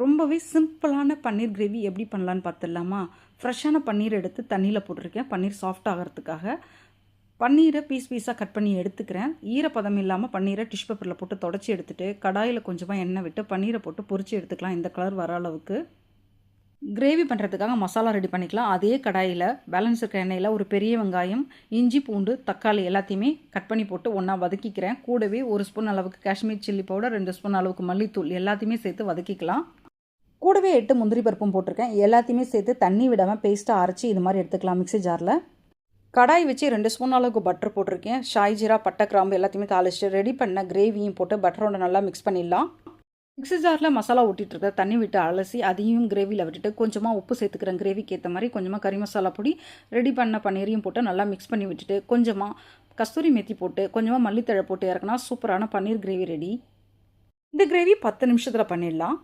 ரொம்பவே சிம்பிளான பன்னீர் கிரேவி எப்படி பண்ணலான்னு பார்த்துடலாமா? ஃப்ரெஷ்ஷான பன்னீர் எடுத்து தண்ணியில் போட்டிருக்கேன். பன்னீர் சாஃப்ட் ஆகிறதுக்காக. பன்னீரை பீஸாக கட் பண்ணி எடுத்துக்கிறேன். ஈரப்பதம் இல்லாமல் பன்னீரை டிஷ் பேப்பரில் போட்டு தொடச்சி எடுத்துகிட்டு கடாயில் கொஞ்சமாக எண்ணெய் விட்டு பன்னீரை போட்டு பொரிச்சு எடுத்துக்கலாம். இந்த கலர் வர அளவுக்கு. கிரேவி பண்ணுறதுக்காக மசாலா ரெடி பண்ணிக்கலாம். அதே கடாயில் பேலன்ஸ் இருக்க எண்ணெயில் ஒரு பெரிய வெங்காயம், இஞ்சி, பூண்டு, தக்காளி எல்லாத்தையுமே கட் பண்ணி போட்டு ஒன்றா வதக்கிக்கிறேன். கூடவே 1 ஸ்பூன் அளவுக்கு காஷ்மீர் சில்லி பவுடர், 2 ஸ்பூன் அளவுக்கு மல்லித்தூள் எல்லாத்தையுமே சேர்த்து வதக்கிக்கலாம். கூடவே 8 முந்திரி பருப்பும் போட்டிருக்கேன். எல்லாத்தையுமே சேர்த்து தண்ணி விடாமல் பேஸ்ட்டாக அரைச்சி இது மாதிரி எடுத்துக்கலாம் மிக்ஸி ஜாரில். கடாய் வச்சு 2 ஸ்பூன் அளவுக்கு பட்டர் போட்டிருக்கேன். ஷாய் ஜீரா, பட்டை, கிராம்பு எல்லாத்தையுமே தாளிச்சிட்டு ரெடி பண்ண கிரேவியும் போட்டு பட்டரோட நல்லா மிக்ஸ் பண்ணிடலாம். மிக்ஸி ஜாரில் மசாலா ஊட்டிகிட்டு தண்ணி விட்டு அலசி அதையும் கிரேவியில் விட்டுட்டு கொஞ்சமாக உப்பு சேர்த்துக்கிறேன். கிரேவிக்கு ஏற்ற மாதிரி கொஞ்சமாக கறி மசாலா பொடி, ரெடி பண்ண பன்னீரையும் போட்டு நல்லா மிக்ஸ் பண்ணி விட்டுட்டு கொஞ்சமாக கஸ்தூரி மேத்தி போட்டு கொஞ்சமாக மல்லித்தழை போட்டு இறக்குனா சூப்பரான பன்னீர் கிரேவி ரெடி. இந்த கிரேவி 10 நிமிஷத்தில் பண்ணிடலாம்.